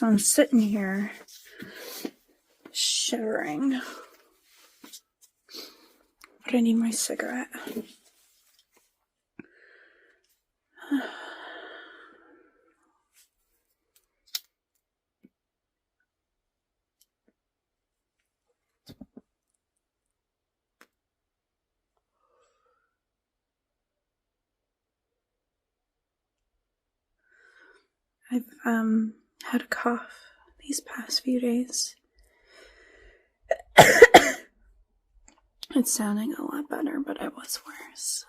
So I'm sitting here shivering, but I need my cigarette. I've had a cough these past few days. It's sounding a lot better, but it was worse.